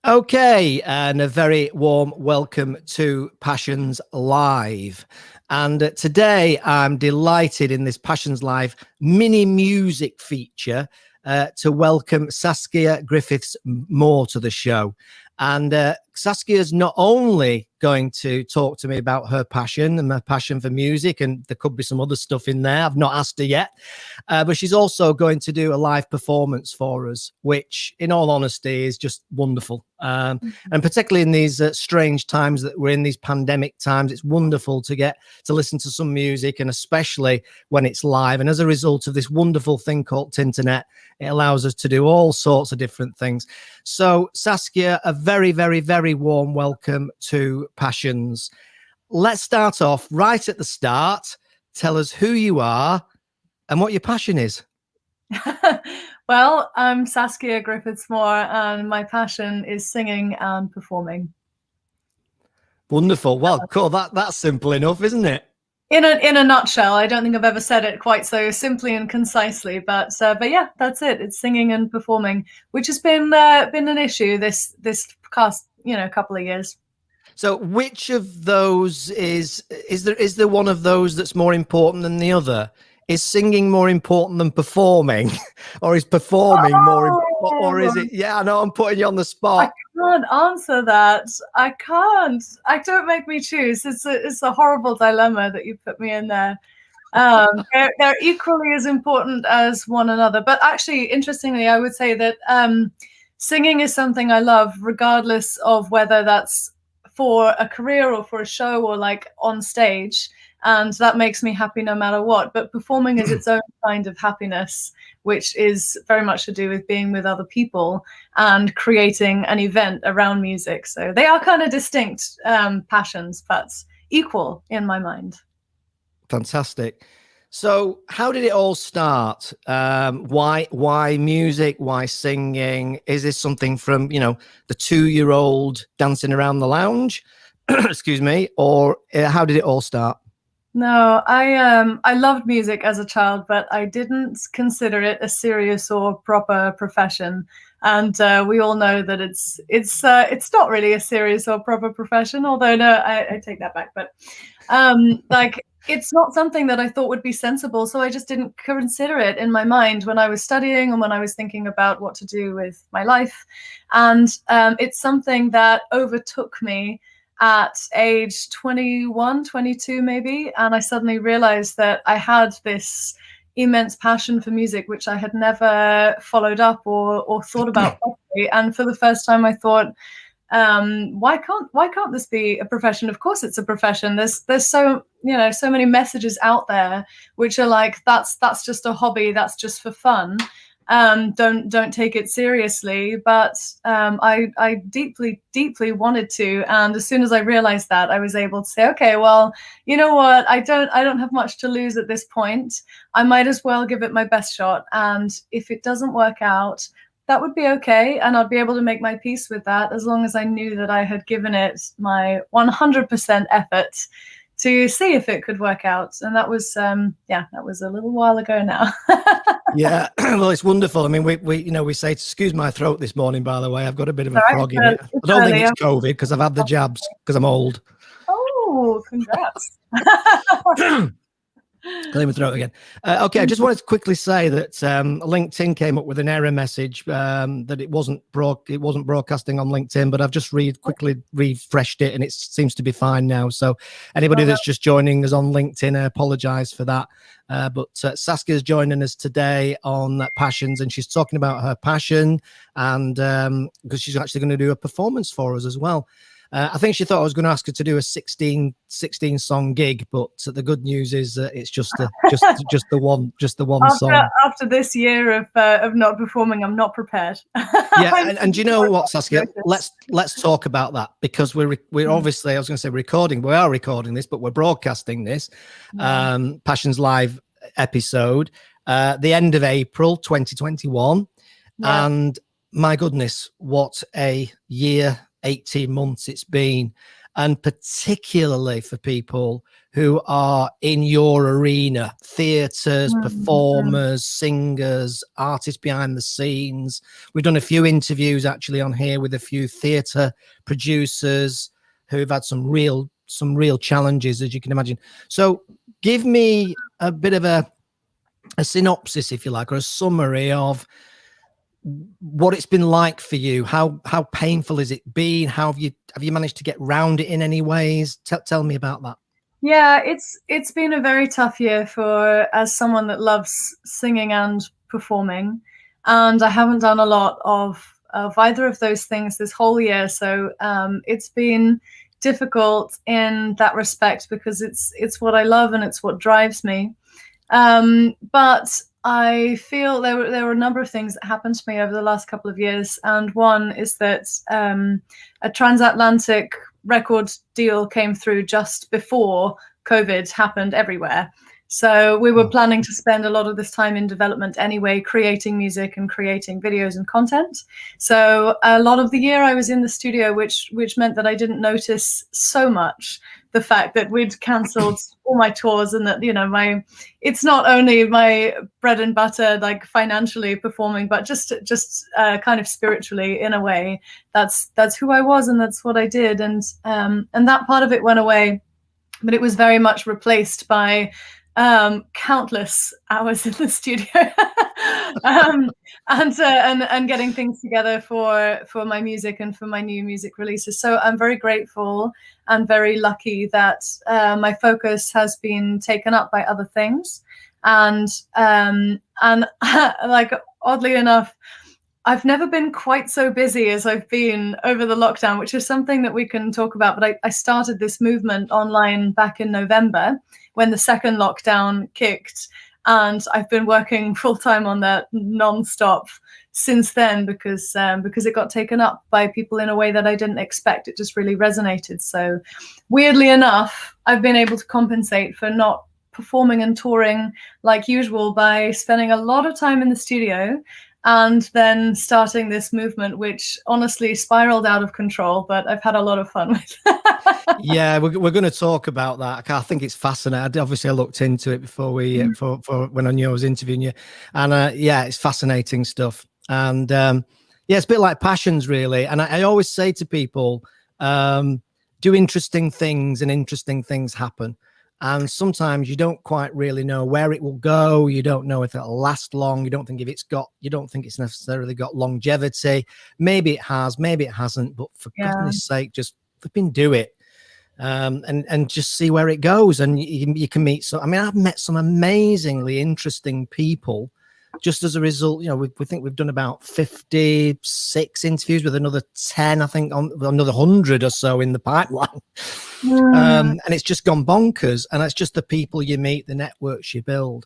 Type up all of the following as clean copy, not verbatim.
Okay, and a very warm welcome to Passions Live. And today I'm delighted in this Passions Live mini music feature to welcome Saskia Griffiths-Moore to the show. And Saskia's not only going to talk to me about her passion and her passion for music, and there could be some other stuff in there. I've not asked her yet, but she's also going to do a live performance for us, which in all honesty is just wonderful. And particularly in these strange times that we're in, these pandemic times, it's wonderful to get to listen to some music, and especially when it's live. And as a result of this wonderful thing called Tinternet, it allows us to do all sorts of different things. So Saskia, a very, very, very warm welcome to Passions. Let's start off right at the start. Tell us who you are and what your passion is. Well, I'm Saskia Griffiths-Moore, and my passion is singing and performing. Wonderful. Well, cool. That's simple enough, isn't it? In a nutshell. I don't think I've ever said it quite so simply and concisely, but yeah, that's it. It's singing and performing, which has been an issue this past couple of years. So, which of those is there one of those that's more important than the other? Is singing more important than performing, or is performing more important, or is it? Yeah, I know I'm putting you on the spot. I can't answer that. I can't. Don't make me choose. It's a horrible dilemma that you put me in there. They're equally as important as one another. But actually, interestingly, I would say that singing is something I love, regardless of whether that's for a career or for a show or like on stage. And that makes me happy no matter what. But performing is its own kind of happiness, which is very much to do with being with other people and creating an event around music. So they are kind of distinct passions, but equal in my mind. Fantastic. So how did it all start? Why music? Why singing? Is this something from, the 2-year-old dancing around the lounge? Excuse me. Or how did it all start? No, I loved music as a child, but I didn't consider it a serious or proper profession. And we all know that it's not really a serious or proper profession. Although no, I take that back. But it's not something that I thought would be sensible, so I just didn't consider it in my mind when I was studying and when I was thinking about what to do with my life. And it's something that overtook me at age 21, 22 maybe, and I suddenly realized that I had this immense passion for music, which I had never followed up or thought about properly. And for the first time I thought, why can't this be a profession? Of course it's a profession. There's so many messages out there which are like, that's just a hobby, that's just for fun. Don't take it seriously. But I deeply wanted to, and as soon as I realized that, I was able to say, okay, well, you know what, I don't have much to lose at this point. I might as well give it my best shot, and if it doesn't work out, that would be okay, and I'd be able to make my peace with that, as long as I knew that I had given it my 100% effort to see if it could work out. And that was that was a little while ago now. Yeah, well, it's wonderful. I mean, we say, excuse my throat this morning, by the way. I've got a bit of a frog in it. I don't think it's COVID because I've had the jabs because I'm old. Oh, congrats. Clear my throat again. Okay, I just wanted to quickly say that LinkedIn came up with an error message that it wasn't broadcasting on LinkedIn, but I've just quickly refreshed it and it seems to be fine now. So anybody that's just joining us on LinkedIn, I apologize for that. But Saskia's joining us today on Passions, and she's talking about her passion, and because she's actually going to do a performance for us as well. I think she thought I was going to ask her to do a 16 song gig, but the good news is it's just the one song. After this year of not performing, I'm not prepared. Yeah, and you know what, Saskia? Let's talk about that, because we're obviously, I was going to say recording. We are recording this, but we're broadcasting this Passions Live episode the end of April 2021, and my goodness, what a year. 18 months it's been. and particularly for people who are in your arena, theatres, performers, singers, artists behind the scenes. We've done a few interviews actually on here with a few theatre producers who've had some real challenges, as you can imagine. So give me a bit of a synopsis, if you like, or a summary of what it's been like for you. How painful has it been? How have you managed to get round it in any ways? Tell me about that. Yeah, it's been a very tough year as someone that loves singing and performing, and I haven't done a lot of either of those things this whole year. So it's been difficult in that respect, because it's what I love and it's what drives me. But I feel there were a number of things that happened to me over the last couple of years, and one is that a transatlantic record deal came through just before COVID happened everywhere. So we were planning to spend a lot of this time in development anyway, creating music and creating videos and content. So a lot of the year I was in the studio, which meant that I didn't notice so much the fact that we'd cancelled all my tours, and that, you know, it's not only my bread and butter, like financially performing, but just kind of spiritually in a way. That's who I was, and that's what I did. And that part of it went away, but it was very much replaced by countless hours in the studio and getting things together for my music and for my new music releases. So I'm very grateful and very lucky that my focus has been taken up by other things. And like, oddly enough, I've never been quite so busy as I've been over the lockdown, which is something that we can talk about. But I started this movement online back in November when the second lockdown kicked. And I've been working full time on that nonstop since then, because it got taken up by people in a way that I didn't expect. It just really resonated. So weirdly enough, I've been able to compensate for not performing and touring like usual by spending a lot of time in the studio, and then starting this movement, which honestly spiraled out of control, but I've had a lot of fun with. Yeah, we're going to talk about that. I think it's fascinating. Obviously, I looked into it before for when I knew I was interviewing you, and yeah, it's fascinating stuff. And yeah, it's a bit like passions, really. And I always say to people, do interesting things, and interesting things happen. And sometimes you don't quite really know where it will go. You don't know if it'll last long. You don't think it's necessarily got longevity. Maybe it has, maybe it hasn't. But for goodness sake, just flipping do it. And just see where it goes. And you can meet some. I mean, I've met some amazingly interesting people just as a result. You know, we think we've done about 56 interviews, with another 10, I think, on another 100 or so in the pipeline. And it's just gone bonkers. And it's just the people you meet, the networks you build.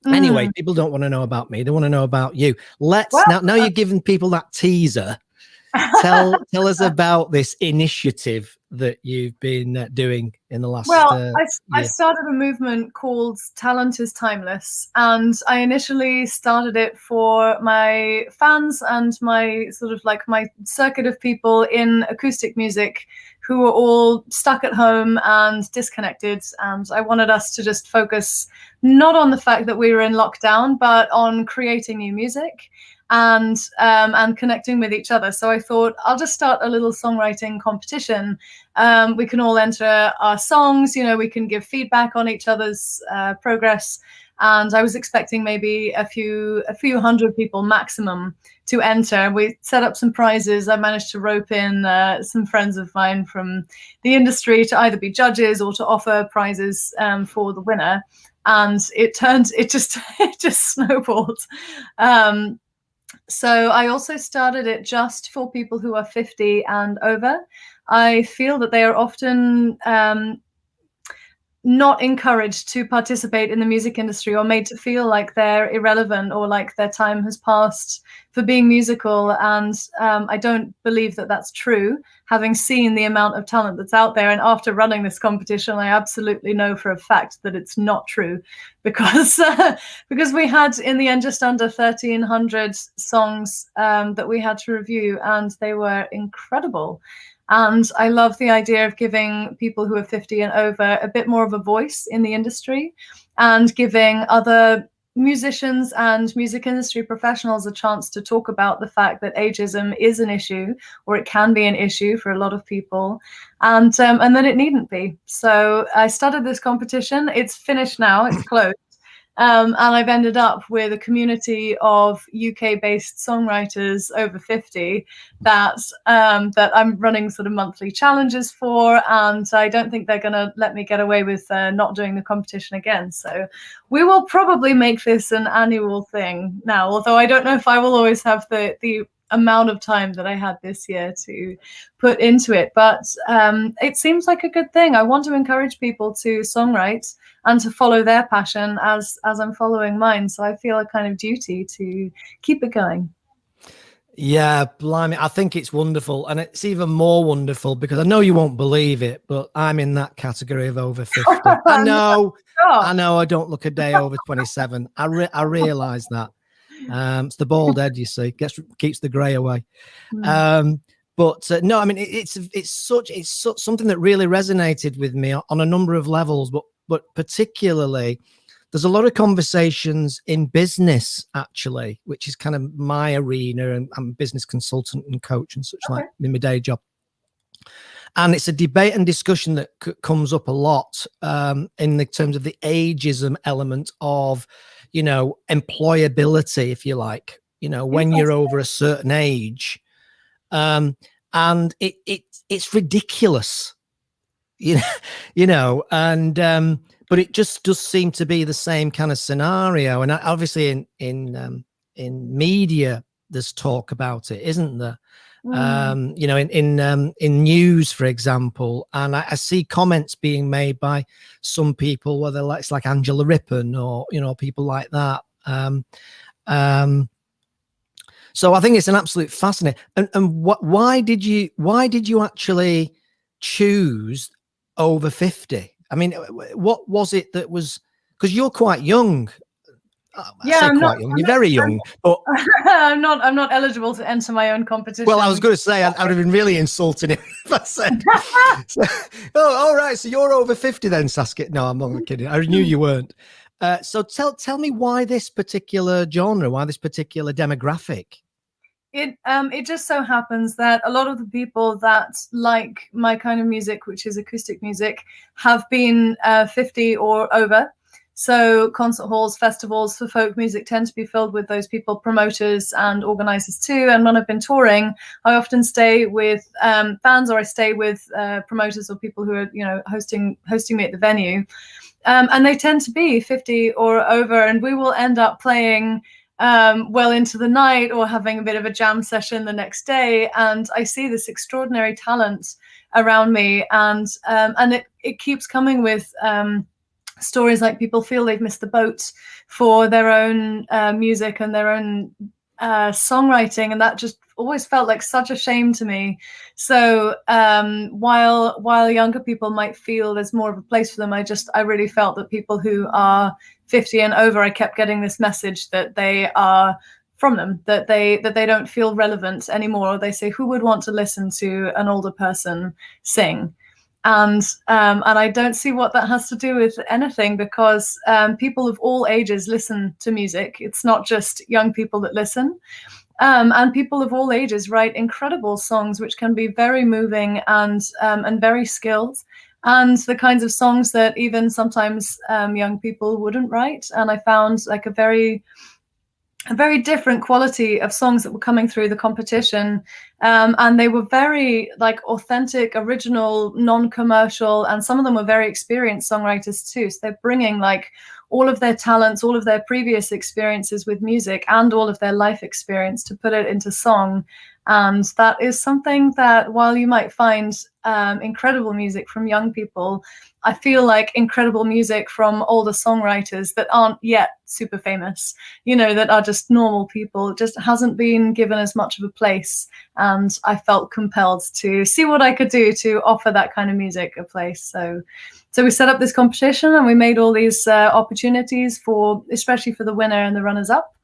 Anyway, people don't want to know about me. They want to know about you. Now you're giving people that teaser. Tell us about this initiative that you've been doing in the last I started a movement called Talent is Timeless, and I initially started it for my fans and my sort of like my circuit of people in acoustic music who were all stuck at home and disconnected, and I wanted us to just focus not on the fact that we were in lockdown, but on creating new music and connecting with each other. So I thought, I'll just start a little songwriting competition. We can all enter our songs, you know, we can give feedback on each other's progress. And I was expecting maybe a few hundred people maximum to enter. We set up some prizes. I managed to rope in some friends of mine from the industry to either be judges or to offer prizes for the winner. And it just snowballed. So I also started it just for people who are 50 and over. I feel that they are often not encouraged to participate in the music industry, or made to feel like they're irrelevant or like their time has passed for being musical. And I don't believe that that's true, having seen the amount of talent that's out there. And after running this competition, I absolutely know for a fact that it's not true, because we had in the end just under 1,300 songs that we had to review, and they were incredible. And I love the idea of giving people who are 50 and over a bit more of a voice in the industry, and giving other musicians and music industry professionals a chance to talk about the fact that ageism is an issue, or it can be an issue for a lot of people, and that it needn't be. So I started this competition. It's finished now. It's closed. And I've ended up with a community of UK-based songwriters over 50 that I'm running sort of monthly challenges for, and I don't think they're going to let me get away with not doing the competition again. So we will probably make this an annual thing now, although I don't know if I will always have the amount of time that I had this year to put into it. But it seems like a good thing. I want to encourage people to songwrite and to follow their passion as I'm following mine. So I feel a kind of duty to keep it going. Yeah, blimey. I think it's wonderful. And it's even more wonderful because I know you won't believe it, but I'm in that category of over 50. I know I don't look a day over 27. I realise that. It's the bald head, you see, keeps the grey away. But no, I mean, it's something that really resonated with me on a number of levels, but particularly there's a lot of conversations in business, actually, which is kind of my arena, and I'm a business consultant and coach and such, like in my day job. And it's a debate and discussion that comes up a lot in the terms of the ageism element of, you know, employability, if you like, you know, when you're over a certain age. And it's ridiculous, but it just does seem to be the same kind of scenario. And obviously in media, there's talk about it, isn't there? In news, for example, and I see comments being made by some people, whether it's like Angela Rippon or, you know, people like that. So I think it's an absolute fascinating. And why did you actually choose over 50? I mean, what was it that was, because you're quite young. You're very young, but I'm not eligible to enter my own competition. Well, I was going to say I would have been really insulting if I said. All right. So you're over 50 then, Saskia? No, I'm not kidding. I knew you weren't. So tell me why this particular genre, why this particular demographic? It just so happens that a lot of the people that like my kind of music, which is acoustic music, have been 50 or over. So concert halls, festivals for folk music tend to be filled with those people, promoters and organizers too. And when I've been touring, I often stay with fans, or I stay with promoters or people who are, you know, hosting me at the venue. And they tend to be 50 or over, and we will end up playing well into the night or having a bit of a jam session the next day. And I see this extraordinary talent around me, and it keeps coming with stories like people feel they've missed the boat for their own music and their own songwriting, and that just always felt like such a shame to me. So while younger people might feel there's more of a place for them, I really felt that people who are 50 and over, I kept getting this message that they are from them, that they don't feel relevant anymore. Or they say, who would want to listen to an older person sing? And I don't see what that has to do with anything, because people of all ages listen to music. It's not just young people that listen. And people of all ages write incredible songs, which can be very moving and very skilled, and the kinds of songs that even sometimes young people wouldn't write. And I found like a very different quality of songs that were coming through the competition, and they were very like authentic, original, non-commercial, and some of them were very experienced songwriters too. So they're bringing like all of their talents, all of their previous experiences with music, and all of their life experience to put it into song. And that is something that, while you might find incredible music from young people, I feel like incredible music from older songwriters that aren't yet super famous, you know, that are just normal people, just hasn't been given as much of a place. And I felt compelled to see what I could do to offer that kind of music a place. So we set up this competition, and we made all these opportunities for, especially for the winner and the runners up.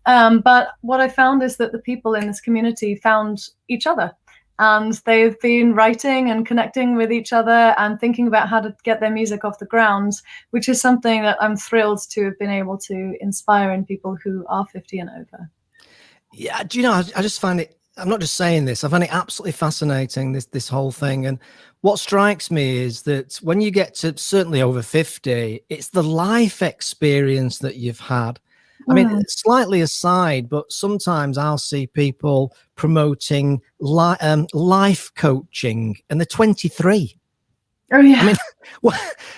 But what I found is that the people in this community found each other. and they've been writing and connecting with each other and thinking about how to get their music off the ground, which is something that I'm thrilled to have been able to inspire in people who are 50 and over. Yeah, do you know, I just find it, I'm not just saying this, I find it absolutely fascinating, this whole thing. And what strikes me is that when you get to certainly over 50, it's the life experience that you've had. I mean, slightly aside, but sometimes I'll see people promoting life coaching and they're 23. Oh yeah. I mean,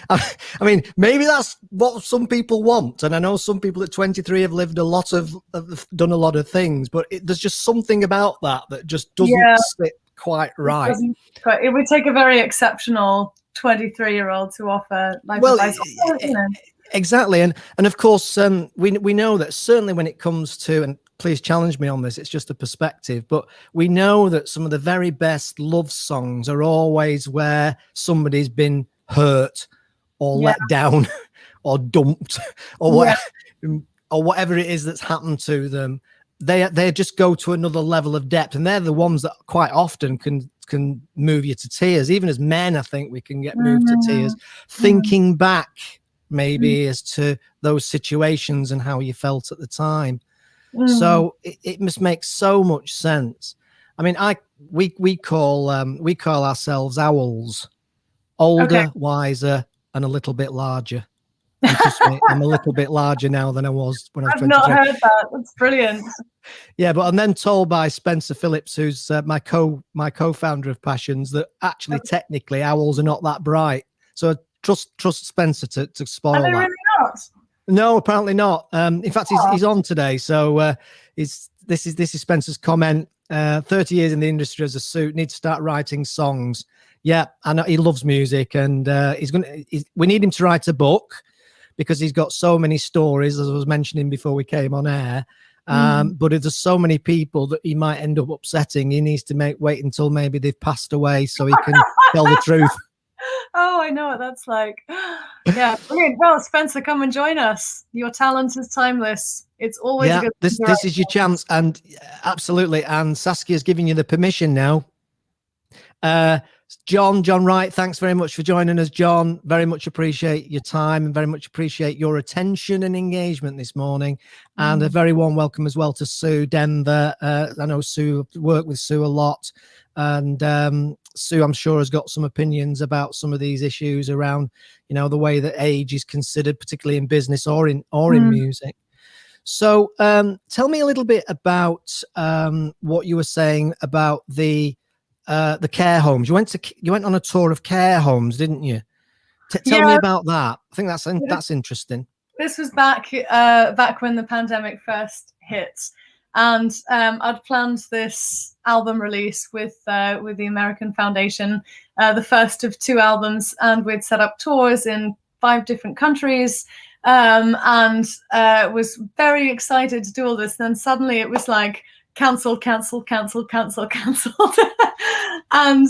I mean, maybe that's what some people want, and I know some people at 23 have lived have done a lot of things, but there's just something about that just doesn't sit quite right. It would take a very exceptional 23-year-old to offer life advice. Exactly, and of course, we know that certainly when it comes to, and please challenge me on this, it's just a perspective, but we know that some of the very best love songs are always where somebody's been hurt or let down or dumped or whatever it is that's happened to them. They just go to another level of depth, and they're the ones that quite often can move you to tears. Even as men, I think we can get moved to tears thinking back maybe as to those situations and how you felt at the time. So it must make so much sense. I mean, we call ourselves owls, older, wiser, and a little bit larger. And trust me, I'm a little bit larger now than I was when I was 23. I've not heard that. That's brilliant. Yeah, but I'm then told by Spencer Phillips, who's my co-founder of Passions, that actually technically owls are not that bright. So trust Spencer to spoil that. Are they really not? No, apparently not. In fact, he's on today. So this is Spencer's comment. 30 years in the industry as a suit, need to start writing songs. Yeah, I know he loves music, and we need him to write a book because he's got so many stories, as I was mentioning before we came on air. But if there's so many people that he might end up upsetting, he needs to wait until maybe they've passed away so he can tell the truth. Oh, I know what that's like. Yeah, brilliant. Well, Spencer, come and join us. Your talent is timeless. It's always good. This is your chance, and absolutely. And Saskia's giving you the permission now. John Wright, thanks very much for joining us, John. Very much appreciate your time and very much appreciate your attention and engagement this morning. And a very warm welcome as well to Sue Denver. I know Sue, I've worked with Sue a lot, and Sue, I'm sure, has got some opinions about some of these issues around, the way that age is considered, particularly in business or in music. So tell me a little bit about what you were saying about the care homes. You went on a tour of care homes, didn't you? Tell me about that. I think that's interesting. This was back when the pandemic first hit, and I'd planned this album release with the American Foundation, the first of 2 albums, and we'd set up tours in 5 different countries, and was very excited to do all this. Then suddenly it was like cancelled. And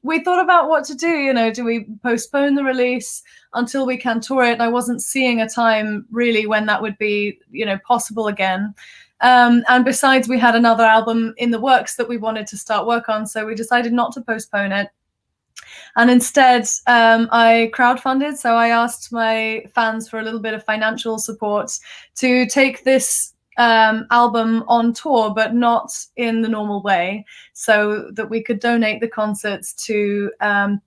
we thought about what to do. Do we postpone the release until we can tour it? And I wasn't seeing a time really when that would be, possible again. And besides, we had another album in the works that we wanted to start work on. So we decided not to postpone it. And instead, I crowdfunded. So I asked my fans for a little bit of financial support to take this album on tour, but not in the normal way, so that we could donate the concerts to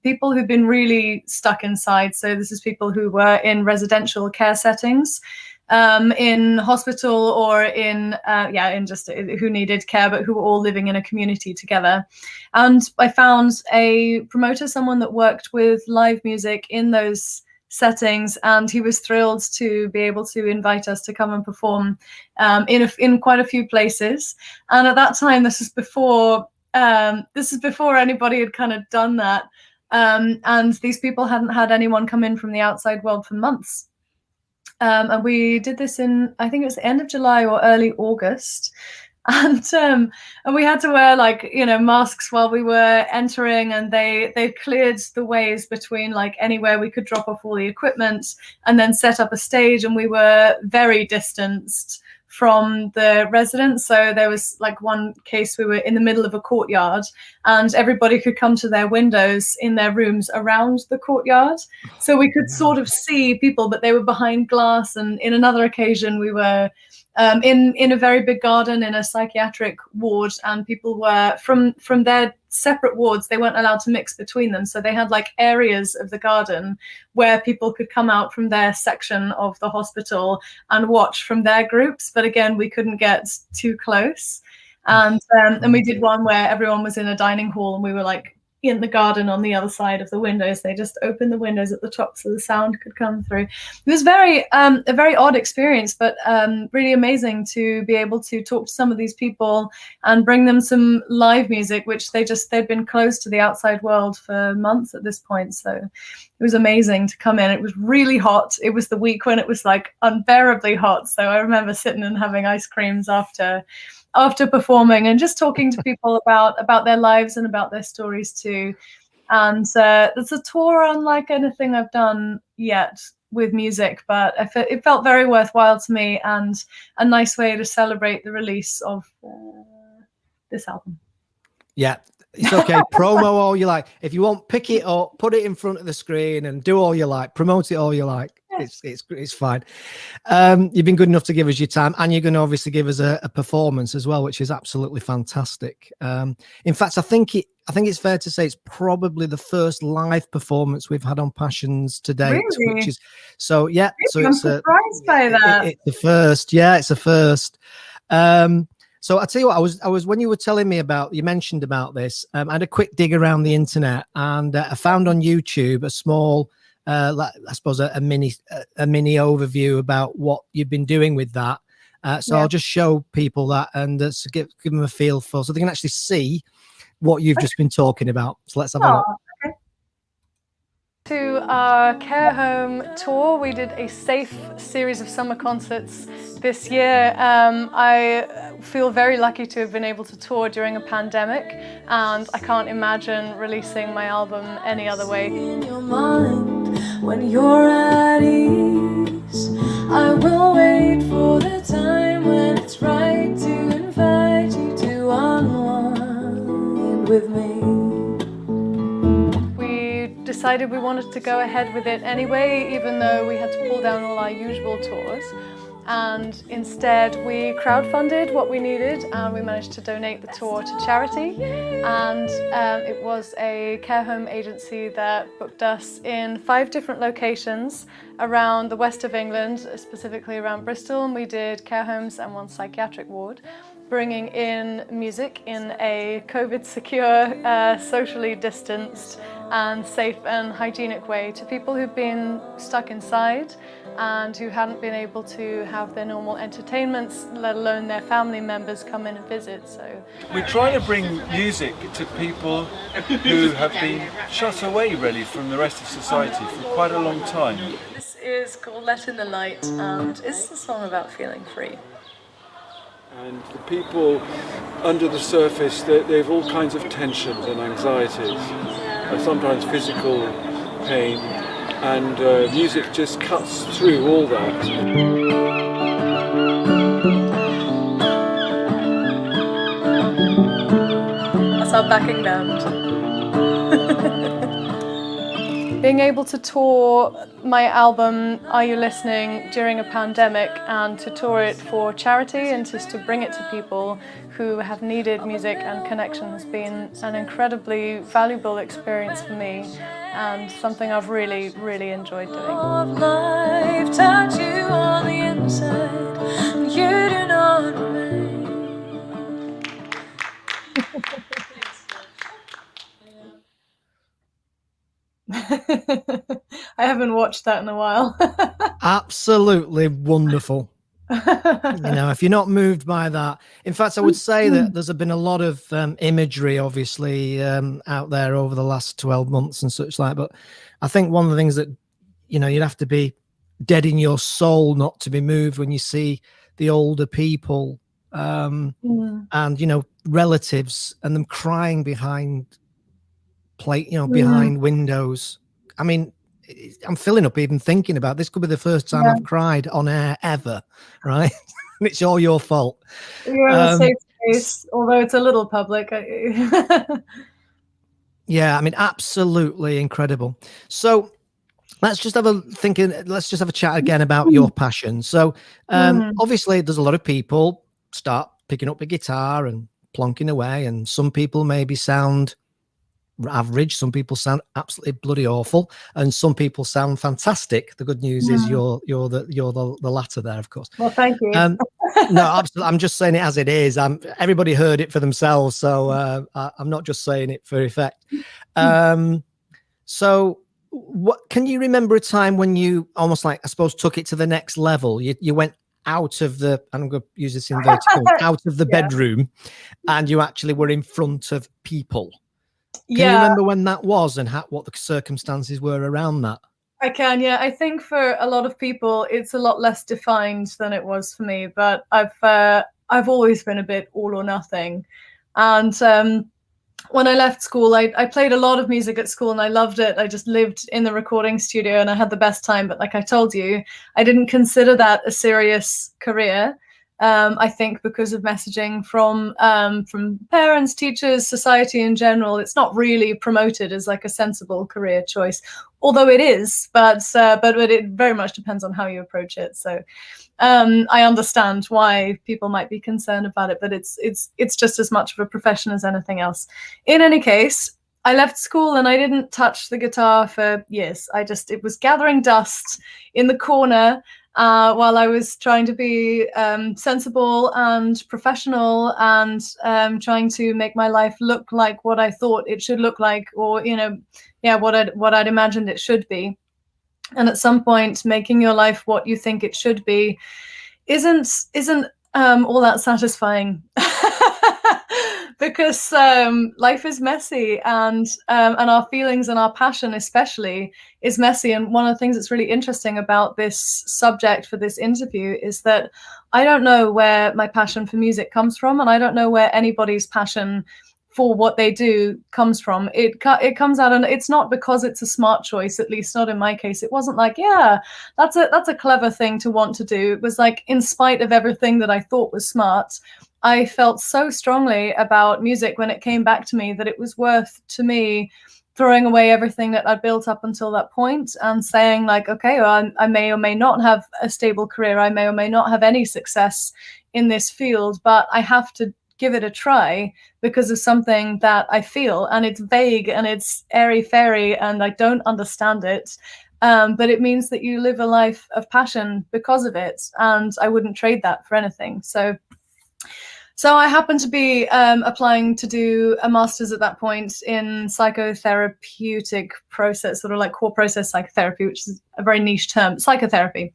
people who've been really stuck inside. So this is people who were in residential care settings, in hospital, or in just who needed care, but who were all living in a community together. And I found a promoter, someone that worked with live music in those settings, and he was thrilled to be able to invite us to come and perform in quite a few places. And at that time, this is before anybody had kind of done that, and these people hadn't had anyone come in from the outside world for months. And we did this in, I think it was the end of July or early August. And we had to wear masks while we were entering, and they cleared the ways between anywhere we could drop off all the equipment and then set up a stage, and we were very distanced from the residents. So there was like one case, we were in the middle of a courtyard and everybody could come to their windows in their rooms around the courtyard. So we could sort of see people, but they were behind glass. And in another occasion, we were in a very big garden in a psychiatric ward, and people were from their separate wards. They weren't allowed to mix between them, so they had like areas of the garden where people could come out from their section of the hospital and watch from their groups, but again, we couldn't get too close. And we did one where everyone was in a dining hall and we were like in the garden on the other side of the windows. They just opened the windows at the top so the sound could come through. It was a very odd experience, but really amazing to be able to talk to some of these people and bring them some live music, which they'd been closed to the outside world for months at this point. So it was amazing to come in. It was really hot. It was the week when it was like unbearably hot. So I remember sitting and having ice creams after performing and just talking to people about their lives and about their stories too. And it's a tour unlike anything I've done yet with music, but it felt very worthwhile to me and a nice way to celebrate the release of this album. Yeah, it's okay. Promo all you like. If you want, pick it up, put it in front of the screen and do all you like. Promote it all you like. It's fine. You've been good enough to give us your time, and you're going to obviously give us a performance as well, which is absolutely fantastic. In fact, I think it's fair to say it's probably the first live performance we've had on Passions to date. Really? Which is so yeah. So I'm it's surprised by that. It's the first. Yeah, it's a first. So I tell you what, I was when you were telling me you mentioned about this. I had a quick dig around the internet, and I found on YouTube a small. I suppose a mini overview about what you've been doing with that. I'll just show people that and give them a feel for, so they can actually see what you've just been talking about. So let's have a look. Okay. To our care home tour, we did a safe series of summer concerts this year. I feel very lucky to have been able to tour during a pandemic, and I can't imagine releasing my album any other way. In your mind, when you're at ease, I will wait for the time when it's right to invite you to unwind with me. Decided we wanted to go ahead with it anyway, even though we had to pull down all our usual tours. And instead we crowdfunded what we needed, and we managed to donate the tour to charity. And it was a care home agency that booked us in 5 different locations around the west of England, specifically around Bristol, and we did care homes and 1 psychiatric ward, bringing in music in a COVID-secure, socially distanced and safe and hygienic way to people who've been stuck inside and who hadn't been able to have their normal entertainments, let alone their family members come in and visit. So we're trying to bring music to people who have been shut away really from the rest of society for quite a long time. this is called Let in the Light, and it's a song about feeling free. And the people under the surface, they've all kinds of tensions and anxieties, sometimes physical pain, and music just cuts through all that. That's our backing band. Being able to tour my album, Are You Listening, during a pandemic, and to tour it for charity and just to bring it to people who have needed music and connection has been an incredibly valuable experience for me and something I've really, really enjoyed doing. Life touch you on the inside, and you do not remain. I haven't watched that in a while. Absolutely wonderful. If you're not moved by that, in fact, I would say that there's been a lot of imagery, obviously, out there over the last 12 months and such like. But I think one of the things that, you'd have to be dead in your soul not to be moved when you see the older people and, relatives and them crying behind behind windows. I mean, I'm filling up even thinking about this. Could be the first time I've cried on air ever, right? and it's all your fault. You're in a safe space, although it's a little public. Yeah, I mean, absolutely incredible. So let's just have a chat again about your passion. So obviously there's a lot of people start picking up a guitar and plonking away, and some people maybe sound average, some people sound absolutely bloody awful, and some people sound fantastic. The good news is you're the latter there, of course. Well, thank you. No, absolutely. I'm just saying it as it is. Everybody heard it for themselves, so I'm not just saying it for effect. So what can you remember a time when you almost, like, I suppose, took it to the next level? You went out of the, and I'm going to use this in vertical, out of the bedroom, and you actually were in front of people. Can you remember when that was and what the circumstances were around that? I can, yeah. I think for a lot of people, it's a lot less defined than it was for me. But I've always been a bit all or nothing. And when I left school, I played a lot of music at school and I loved it. I just lived in the recording studio and I had the best time. But like I told you, I didn't consider that a serious career. I think because of messaging from parents, teachers, society in general, it's not really promoted as like a sensible career choice, although it is. But it very much depends on how you approach it. So I understand why people might be concerned about it, but it's just as much of a profession as anything else. In any case, I left school and I didn't touch the guitar for years. It was gathering dust in the corner. While I was trying to be sensible and professional and trying to make my life look like what I thought it should look like, or what I'd imagined it should be. And at some point, making your life what you think it should be isn't all that satisfying. Because life is messy, and our feelings and our passion especially is messy. And one of the things that's really interesting about this subject for this interview is that I don't know where my passion for music comes from, and I don't know where anybody's passion for what they do comes from. It comes out, and it's not because it's a smart choice, at least not in my case. It wasn't like, yeah, that's a clever thing to want to do. It was like, in spite of everything that I thought was smart, I felt so strongly about music when it came back to me that it was worth to me throwing away everything that I'd built up until that point and saying like, okay, well, I may or may not have a stable career. I may or may not have any success in this field, but I have to give it a try because of something that I feel, and it's vague and it's airy-fairy and I don't understand it. But it means that you live a life of passion because of it, and I wouldn't trade that for anything. So I happened to be applying to do a master's at that point in psychotherapeutic process, sort of like core process psychotherapy, which is a very niche term, psychotherapy.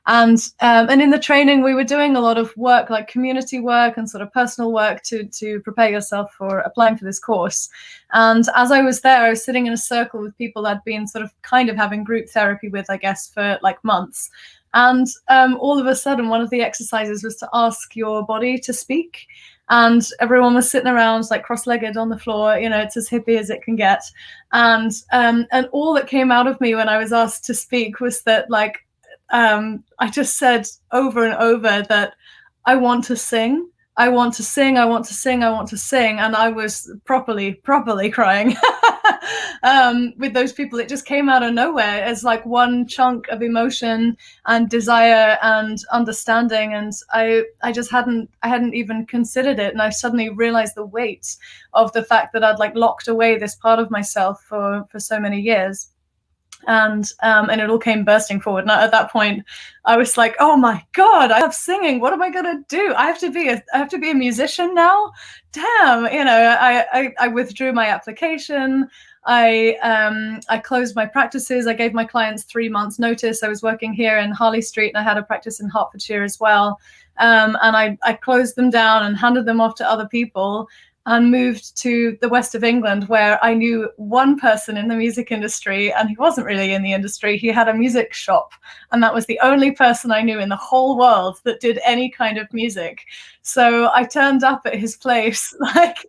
And in the training, we were doing a lot of work, like community work and sort of personal work to prepare yourself for applying for this course. And as I was there, I was sitting in a circle with people I'd been sort of kind of having group therapy with, I guess, for like months. And all of a sudden, one of the exercises was to ask your body to speak. And everyone was sitting around like cross-legged on the floor. You know, it's as hippie as it can get. And all that came out of me when I was asked to speak was that, like, I just said over and over that I want to sing. I want to sing. I want to sing. I want to sing. And I was properly crying. With those people, it just came out of nowhere as like one chunk of emotion and desire and understanding, and I hadn't even considered it, and I suddenly realized the weight of the fact that I'd like locked away this part of myself for so many years. And it all came bursting forward. And at that point, I was like, "Oh my God, I love singing. What am I gonna do? I have to be a musician now. Damn!" You know, I withdrew my application. I closed my practices. I gave my clients 3 months notice. I was working here in Harley Street, and I had a practice in Hertfordshire as well. And I closed them down and handed them off to other people, and moved to the west of England, where I knew one person in the music industry, and he wasn't really in the industry. He had a music shop, and that was the only person I knew in the whole world that did any kind of music. So I turned up at his place, like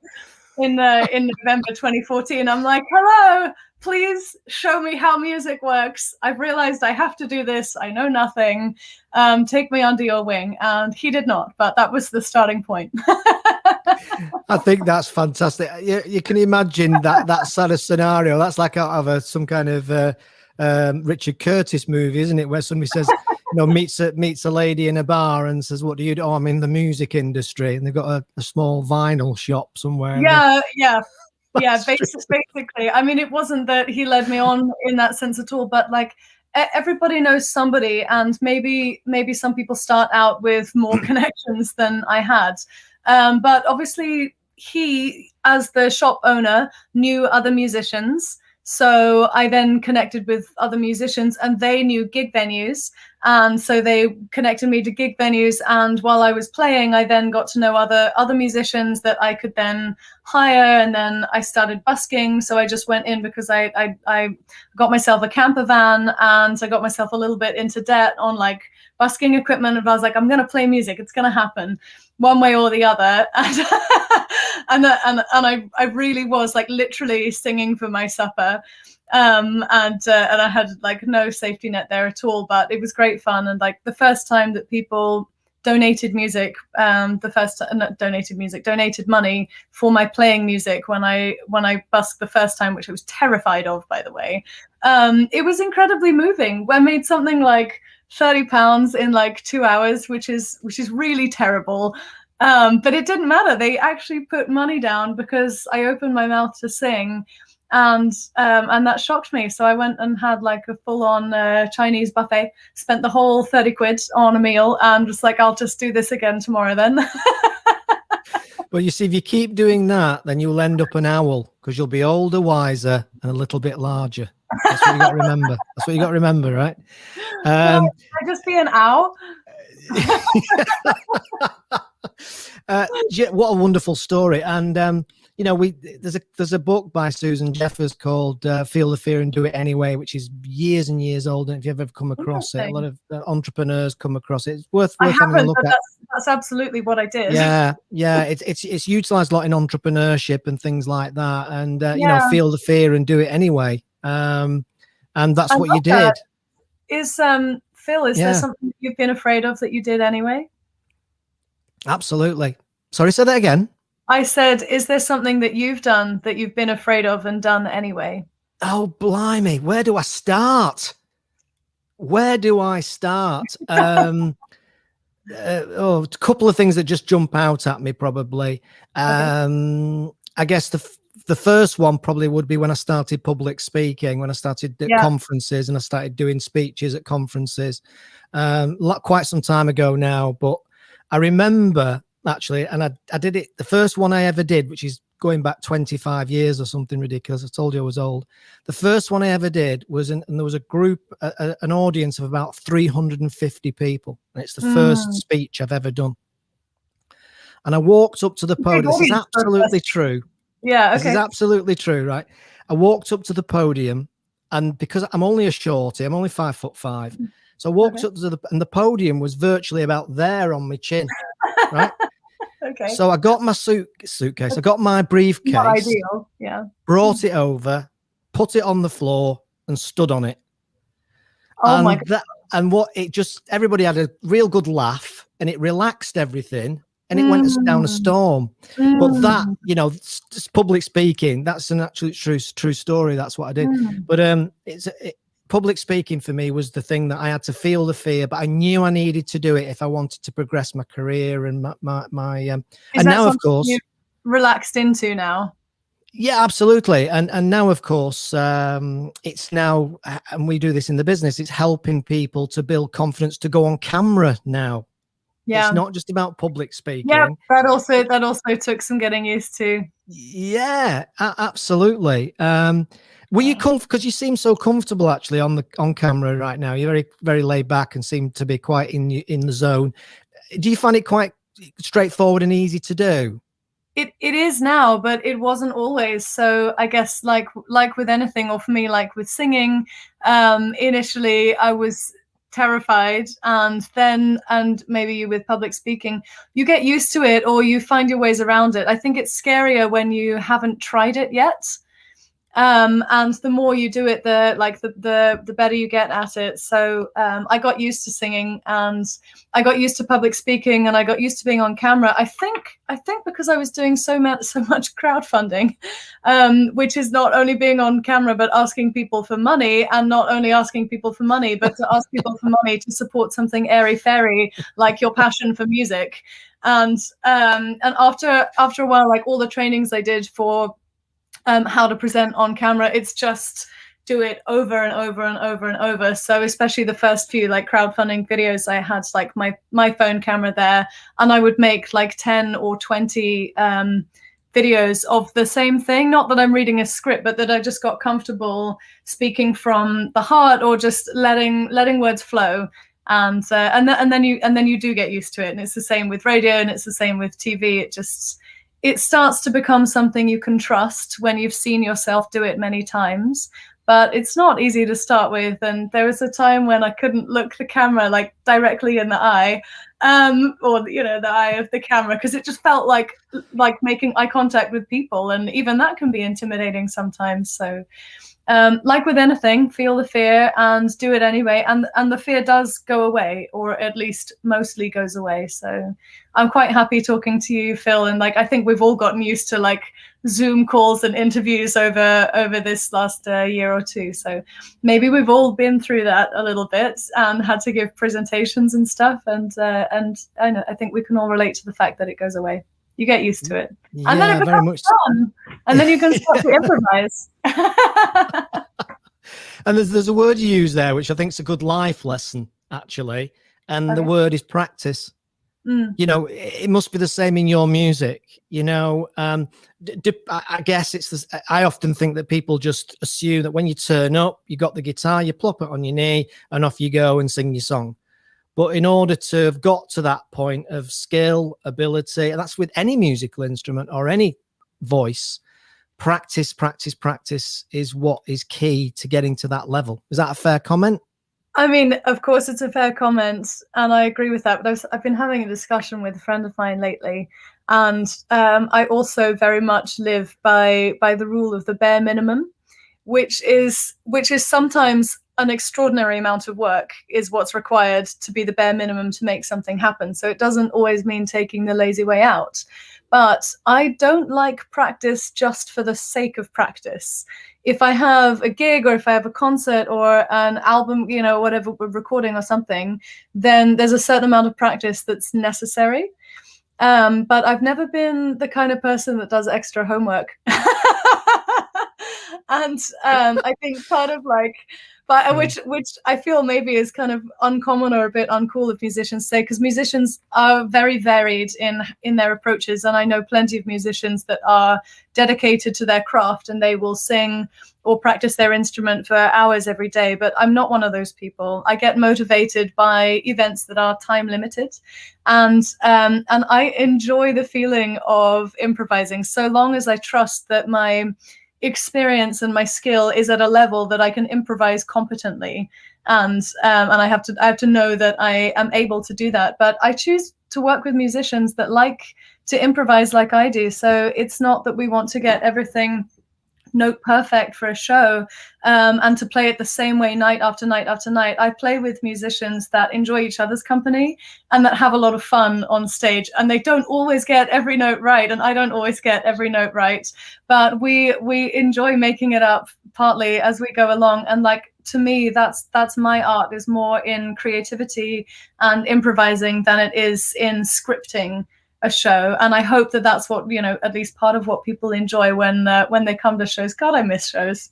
in November 2014. I'm like, "Hello, please show me how music works. I've realized I have to do this. I know nothing. Take me under your wing. And he did not, but that was the starting point. I think that's fantastic. You can imagine that sort of scenario. That's like out of some kind of Richard Curtis movie, isn't it? Where somebody says, meets a lady in a bar and says, "What do you do?" "Oh, I'm in the music industry," and they've got a small vinyl shop somewhere. Yeah, basically. I mean, it wasn't that he led me on in that sense at all, but like everybody knows somebody, and maybe some people start out with more connections than I had. But obviously he, as the shop owner, knew other musicians. So I then connected with other musicians, and they knew gig venues. And so they connected me to gig venues. And while I was playing, I then got to know other musicians that I could then hire. And then I started busking. So I just went in because I got myself a camper van, and I got myself a little bit into debt on like busking equipment. And I was like, I'm going to play music. It's going to happen one way or the other. And I really was like literally singing for my supper. And I had like no safety net there at all, but it was great fun. And like the first time that people donated music, donated money for my playing music when I busked the first time, which I was terrified of, by the way. It was incredibly moving. I made something like £30 in like 2 hours, which is really terrible. But it didn't matter. They actually put money down because I opened my mouth to sing. And that shocked me. So I went and had like a full-on Chinese buffet, spent the whole 30 quid on a meal, and was like, I'll just do this again tomorrow then. Well, you see, if you keep doing that, then you'll end up an owl, because you'll be older, wiser, and a little bit larger. That's what you got to remember. That's what you got to remember, right? Can I just be an owl? What a wonderful story. And there's a book by Susanne Jeffers called Feel the Fear and Do It Anyway, which is years and years old. And if you've ever come across it, a lot of entrepreneurs come across it. It's worth having a look at. That's absolutely what I did. Yeah. It's utilized a lot in entrepreneurship and things like that. And feel the fear and do it anyway. And that's what you did. Is Phil, is there something that you've been afraid of that you did anyway? Absolutely. Sorry, say that again. I said, is there something that you've done that you've been afraid of and done anyway? Oh, blimey. Where do I start? A couple of things that just jump out at me, probably. Okay. I guess the first one probably would be when I started public speaking, when I started at conferences and I started doing speeches at conferences. Quite some time ago now, but I remember actually, and I did it, the first one I ever did, which is going back 25 years or something ridiculous. I told you I was old. The first one I ever did was, and there was a group, an audience of about 350 people. And it's the first speech I've ever done. And I walked up to the podium. This is absolutely true. Yeah, okay. This is absolutely true, right? I walked up to the podium, and because I'm only a shorty, I'm only 5'5". So I walked up to and the podium was virtually about there on my chin, right? Okay. So I got my suitcase, I got my briefcase, not ideal. Yeah. Brought it over, put it on the floor, and stood on it. Oh my God. Everybody had a real good laugh, and it relaxed everything, and it went down a storm. But that, public speaking, that's an absolute true story. That's what I did. But public speaking for me was the thing that I had to feel the fear, but I knew I needed to do it if I wanted to progress my career and my and now of course you've relaxed into now. Yeah, absolutely. And now of course it's now, and we do this in the business, it's helping people to build confidence to go on camera now. Yeah, it's not just about public speaking. Yeah, that also took some getting used to. Yeah, absolutely. Were you because you seem so comfortable actually on camera right now? You're very, very laid back and seem to be quite in the zone. Do you find it quite straightforward and easy to do? It is now, but it wasn't always. So I guess like with anything, or for me, like with singing, initially I was terrified, and maybe with public speaking, you get used to it or you find your ways around it. I think it's scarier when you haven't tried it yet. And the more you do it, the better you get at it. So I got used to singing, and I got used to public speaking, and I got used to being on camera. I think because I was doing so much crowdfunding, which is not only being on camera but asking people for money, and not only asking people for money but to ask people for money to support something airy fairy like your passion for music. And after a while, like all the trainings I did for how to present on camera, it's just do it over and over and over and over. So especially the first few like crowdfunding videos, I had like my phone camera there, and I would make like 10 or 20 videos of the same thing. Not that I'm reading a script, but that I just got comfortable speaking from the heart, or just letting words flow. And then you do get used to it. And it's the same with radio, and it's the same with TV. It starts to become something you can trust when you've seen yourself do it many times. But it's not easy to start with. And there was a time when I couldn't look the camera like directly in the eye, or the eye of the camera, because it just felt like making eye contact with people, and even that can be intimidating sometimes. So like with anything, feel the fear and do it anyway, and the fear does go away, or at least mostly goes away. So I'm quite happy talking to you, Phil, and like I think we've all gotten used to like Zoom calls and interviews over this last year or two. So maybe we've all been through that a little bit and had to give presentations and stuff, and I think we can all relate to the fact that it goes away. You get used to it, and then it becomes fun, and then you can start to improvise. And there's a word you use there, which I think is a good life lesson, actually, and the word is practice. You know, it must be the same in your music. You know, I guess it's this. I often think that people just assume that when you turn up, you got the guitar, you plop it on your knee, and off you go and sing your song. But in order to have got to that point of skill, ability, and that's with any musical instrument or any voice, practice is what is key to getting to that level. Is that a fair comment? I mean, of course, it's a fair comment, and I agree with that. But I've been having a discussion with a friend of mine lately, and I also very much live by the rule of the bare minimum, which is sometimes an extraordinary amount of work is what's required to be the bare minimum to make something happen. So it doesn't always mean taking the lazy way out. But I don't like practice just for the sake of practice. If I have a gig, or if I have a concert or an album, whatever we're recording or something, then there's a certain amount of practice that's necessary. But I've never been the kind of person that does extra homework. And I think part of which I feel maybe is kind of uncommon or a bit uncool of musicians say, because musicians are very varied in their approaches, and I know plenty of musicians that are dedicated to their craft and they will sing or practice their instrument for hours every day. But I'm not one of those people. I get motivated by events that are time limited, and I enjoy the feeling of improvising, so long as I trust that my experience and my skill is at a level that I can improvise competently, and I have to know that I am able to do that. But I choose to work with musicians that like to improvise like I do. So it's not that we want to get everything note perfect for a show, and to play it the same way night after night after night. I play with musicians that enjoy each other's company and that have a lot of fun on stage, and they don't always get every note right, and I don't always get every note right, but we enjoy making it up partly as we go along. And like, to me, that's my art, is more in creativity and improvising than it is in scripting a show. And I hope that that's what, at least part of what people enjoy when they come to shows. God, I miss shows.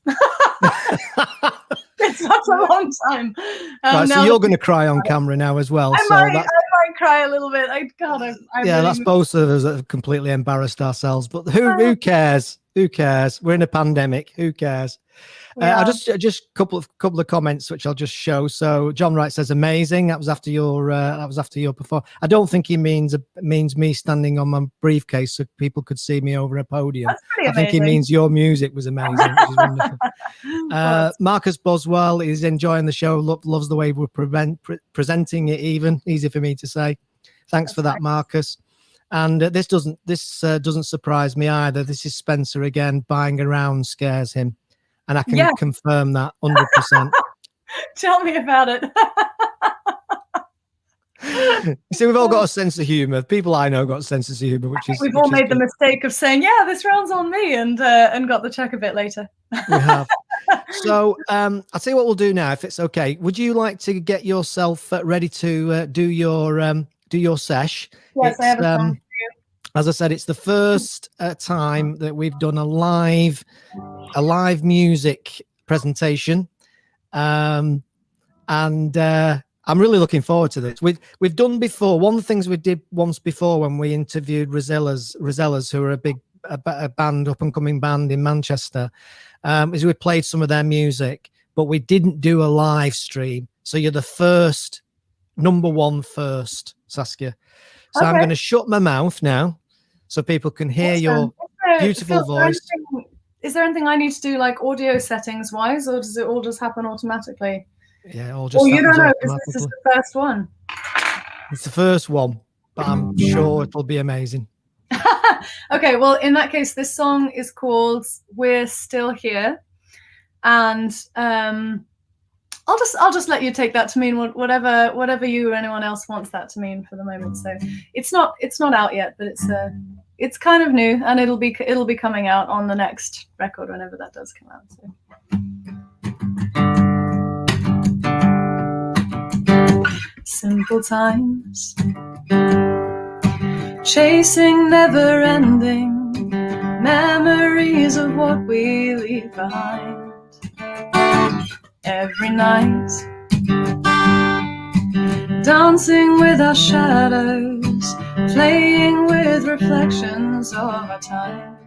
It's such a long time. Right, so you're going to cry on camera now as well. I might cry a little bit. That's both of us that have completely embarrassed ourselves. But who cares? Who cares? We're in a pandemic. Who cares? Yeah. I just couple of comments which I'll just show. So John Wright says amazing. That was after your performance. I don't think he means me standing on my briefcase so people could see me over a podium. That's pretty amazing. I think he means your music was amazing, which is wonderful. Marcus Boswell is enjoying the show. Loves the way we're presenting it. Even easy for me to say. Thanks for that, Marcus. And this doesn't surprise me either. This is Spencer again. Buying around scares him. and I can Yeah. confirm that 100%. Tell me about it. See, we've all got a sense of humour. People I know got a sense of humour, which is We've all made the good. mistake of saying, "Yeah, this round's on me," and got the check a bit later. We have. So I'll tell you what we'll do now, if it's okay. Would you like to get yourself ready to do your sesh? Yes, I have a song for you. As I said, it's the first time that we've done a live music presentation, and I'm really looking forward to this. We've done before. One of the things we did once before when we interviewed Rosellas, who are a band, up and coming band in Manchester, is we played some of their music, but we didn't do a live stream. So you're the first, number one first, Saskia. So I'm going to shut my mouth now so people can hear your beautiful voice. Is there anything I need to do, like audio settings wise, or does it all just happen automatically? Yeah, all just. Well, you don't know because this is the first one. It's the first one, but I'm sure it'll be amazing. Okay, well, in that case, this song is called "We're Still Here," and I'll just let you take that to mean whatever you or anyone else wants that to mean for the moment. So it's not out yet, but it's kind of new, and it'll be coming out on the next record whenever that does come out. So. Simple times, chasing never-ending memories of what we leave behind. Every night, dancing with our shadows, playing with reflections of our time.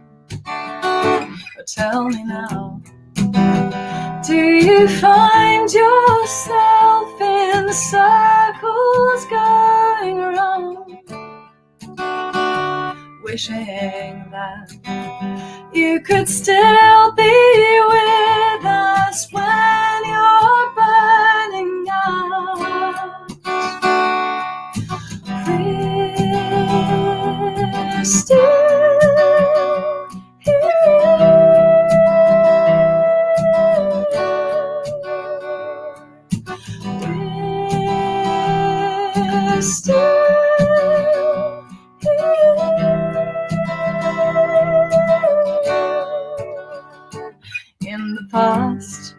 But tell me now, do you find yourself in circles going around, wishing that you could still be with us when you're burning out? We're still here. We're still in the past,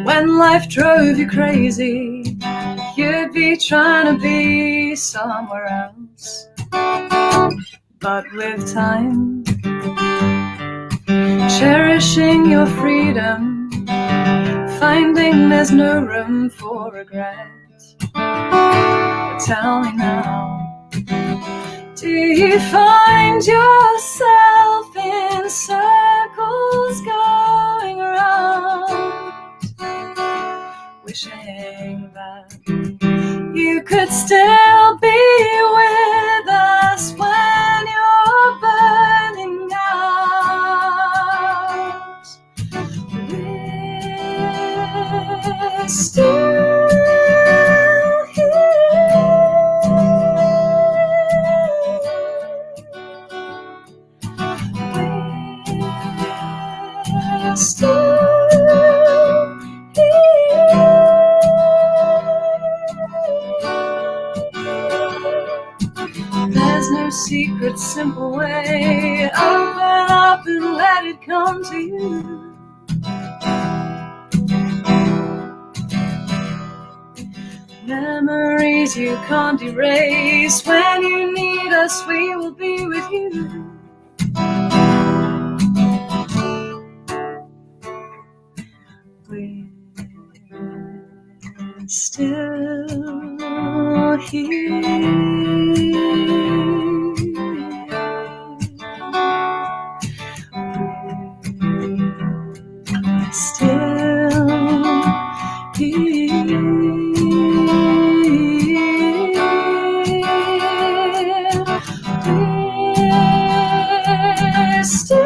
when life drove you crazy, you'd be trying to be somewhere else. But with time, cherishing your freedom, finding there's no room for regret. But tell me now, do you find yourself in circles going around, wishing that you could still be with us when you're burning out? We're still still here. There's no secret, simple way. Open up and let it come to you. Memories you can't erase. When you need us, we will be with you. We're still here. We're still here. We're still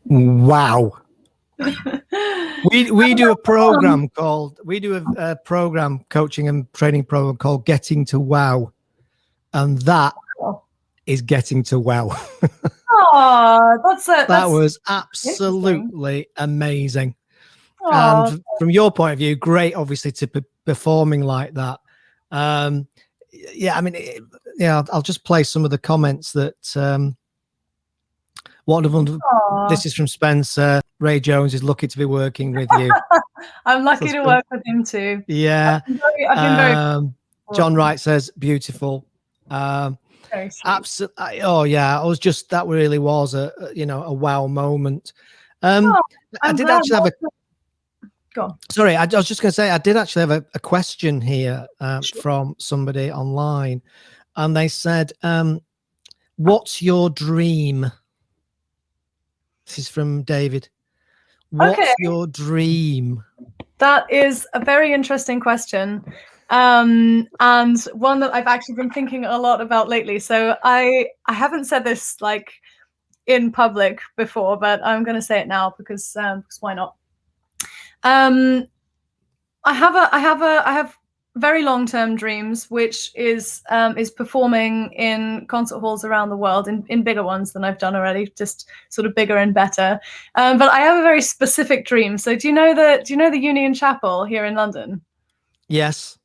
Wow. We do a program called a program, coaching and training program called Getting to Wow, and that is getting to wow. Oh, that was absolutely amazing. And from your point of view, great, obviously, to be performing like that. Yeah, I mean, I'll just play some of the comments that. This is from Spencer. Ray Jones is lucky to be working with you. I'm lucky to work with him too. Yeah. I've been very John Wright says beautiful. Absolutely. Oh yeah, that really was a wow moment. I did actually have Go on. Sorry, I was just going to say I did actually have a question here from somebody online, and they said, "What's your dream?" This is from David. What's your dream? That is a very interesting question, and one that I've actually been thinking a lot about lately. So I haven't said this like in public before, but I'm going to say it now because why not? I have very long-term dreams, which is performing in concert halls around the world, in bigger ones than I've done already, just sort of bigger and better. But I have a very specific dream. So do you know the Union Chapel here in London? Yes.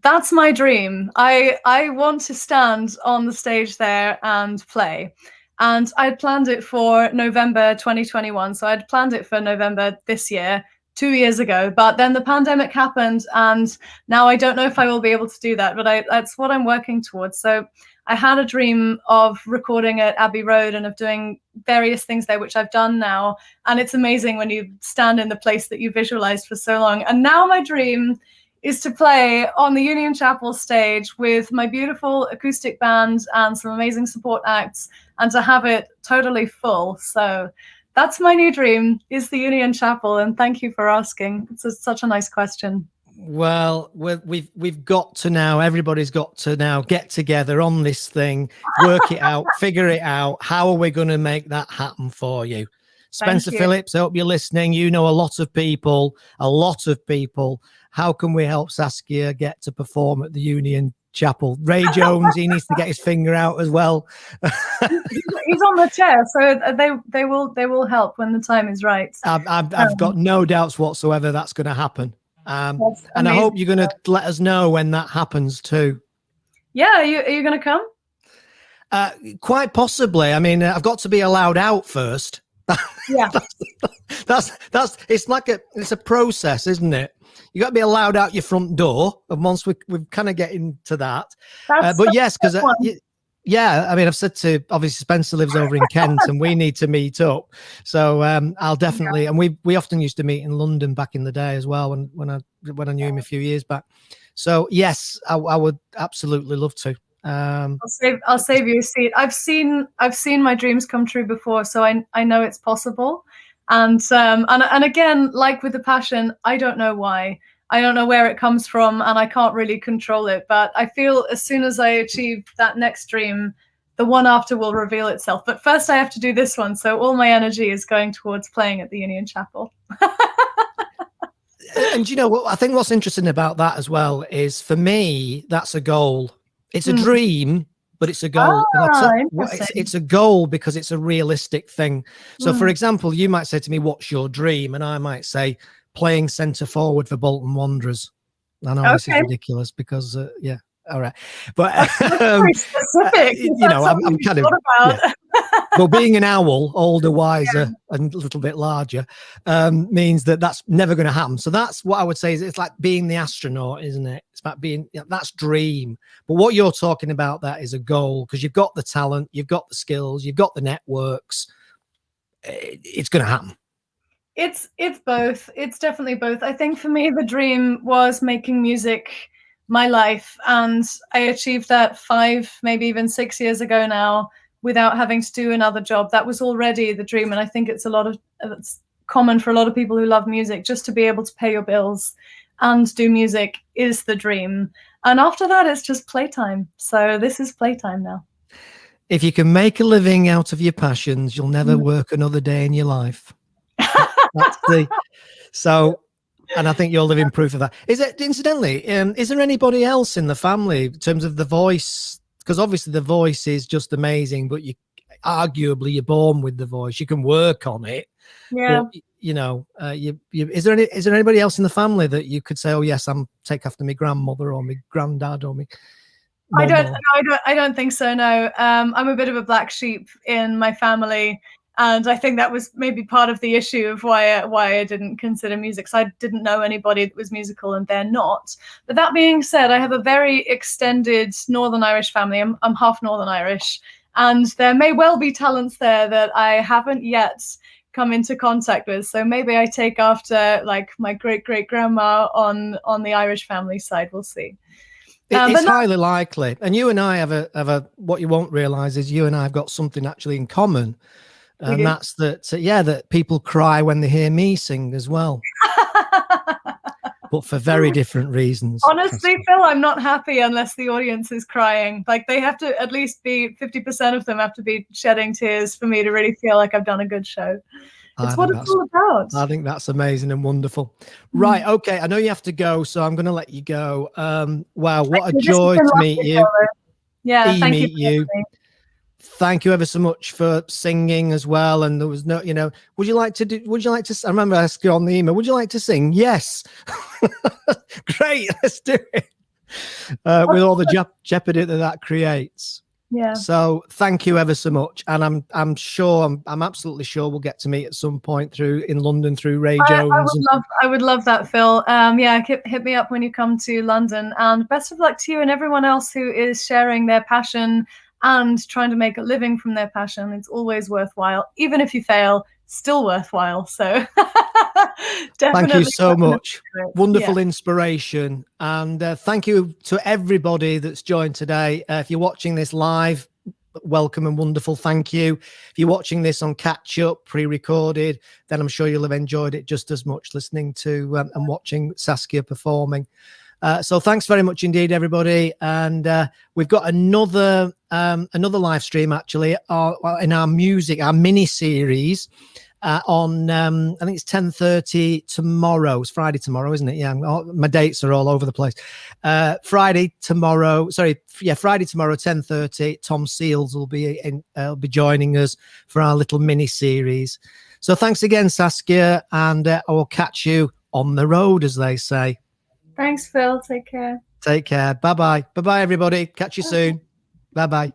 That's my dream. I want to stand on the stage there and play. And I'd planned it for November 2021. So I'd planned it for November this year, 2 years ago, but then the pandemic happened, and now I don't know if I will be able to do that, but that's what I'm working towards. So I had a dream of recording at Abbey Road and of doing various things there, which I've done now. And it's amazing when you stand in the place that you visualized for so long. And now my dream is to play on the Union Chapel stage with my beautiful acoustic band and some amazing support acts, and to have it totally full. So that's my new dream, is the Union Chapel, and thank you for asking. It's such a nice question. Well, we've got to now. Everybody's got to now get together on this thing, work it out, figure it out. How are we going to make that happen for you? Spencer Phillips, I hope you're listening. You know a lot of people. How can we help Saskia get to perform at the Union Chapel? Ray Jones, he needs to get his finger out as well. He's on the chair, so they will help when the time is right. I've got no doubts whatsoever that's going to happen. And I hope you're going to let us know when that happens too. Yeah, are you going to come? Quite possibly. I mean, I've got to be allowed out first. Yeah, that's it's a process, isn't it? You got to be allowed out your front door, and once we kind of get into that. But yes, because I mean, I've said to, obviously Spencer lives over in Kent, and we need to meet up. So I'll definitely, and we often used to meet in London back in the day as well, when I knew him a few years back. So yes, I would absolutely love to. I'll save you a seat. I've seen my dreams come true before, so I know it's possible. And again, like with the passion, I don't know why. I don't know where it comes from, and I can't really control it. But I feel as soon as I achieve that next dream, the one after will reveal itself. But first I have to do this one. So all my energy is going towards playing at the Union Chapel. And you know what? I think what's interesting about that as well is, for me, that's a goal. It's a dream, but it's a goal. It's a goal because it's a realistic thing. So, for example, you might say to me, "What's your dream?" And I might say, "Playing centre forward for Bolton Wanderers." I know this is ridiculous because, yeah, all right, but very specific. You know, I'm kind of. Yeah. Well, being an owl, older, wiser, and a little bit larger, means that that's never going to happen. So that's what I would say is, it's like being the astronaut, isn't it? It's about being, that's dream. But what you're talking about, that is a goal, because you've got the talent, you've got the skills, you've got the networks. It's going to happen. It's both. It's definitely both. I think for me, the dream was making music my life, and I achieved that 5, maybe even 6 years ago now, without having to do another job. That was already the dream. And I think it's it's common for a lot of people who love music, just to be able to pay your bills and do music is the dream. And after that, it's just playtime. So this is playtime now. if you can make a living out of your passions, you'll never work another day in your life. That's so, and I think you're living proof of that. Is it, incidentally, is there anybody else in the family in terms of the voice? Because obviously the voice is just amazing, but arguably you're born with the voice. You can work on it. Yeah. But, you know, is there anybody else in the family that you could say, oh yes, I'm take after my grandmother or my granddad or me? I don't think so. No, I'm a bit of a black sheep in my family, and I think that was maybe part of the issue of why I didn't consider music. So I didn't know anybody that was musical, and they're not. But that being said, I have a very extended Northern Irish family. I'm half Northern Irish, and there may well be talents there that I haven't yet come into contact with. So maybe I take after like my great grandma on the Irish family side. We'll see. It's highly likely. And you and I have a what you won't realize is you and I have got something actually in common. And that's that people cry when they hear me sing as well. But for very different reasons. Honestly, Phil, I'm not happy unless the audience is crying. Like they have to at least be 50% of them have to be shedding tears for me to really feel like I've done a good show. It's what it's all about. I think that's amazing and wonderful. Right. Okay. I know you have to go, so I'm going to let you go. Wow. What a joy to meet you. Yeah. Thank you. Thank you ever so much for singing as well. And there was no, you know, would you like to, I remember asking on the email, would you like to sing? Yes. Great. Let's do it. With all the jeopardy that creates. Yeah. So thank you ever so much, and I'm absolutely sure we'll get to meet at some point in London through Ray Jones. I would love that, Phil. Yeah, hit me up when you come to London, and best of luck to you and everyone else who is sharing their passion and trying to make a living from their passion. It's always worthwhile, even if you fail. Still worthwhile. So thank you so much. Wonderful inspiration. And thank you to everybody that's joined today. If you're watching this live, welcome and wonderful. Thank you. If you're watching this on catch up, pre-recorded, then I'm sure you'll have enjoyed it just as much listening to and watching Saskia performing. So thanks very much indeed, everybody. And we've got another live stream actually in our mini series on I think it's 10:30 tomorrow. It's Friday tomorrow, isn't it? Yeah, my dates are all over the place. Friday tomorrow, 10:30. Tom Seals will be joining us for our little mini series. So thanks again, Saskia, and I will catch you on the road, as they say. Thanks, Phil. Take care. Take care. Bye-bye. Bye-bye, everybody. Catch you soon. Bye-bye.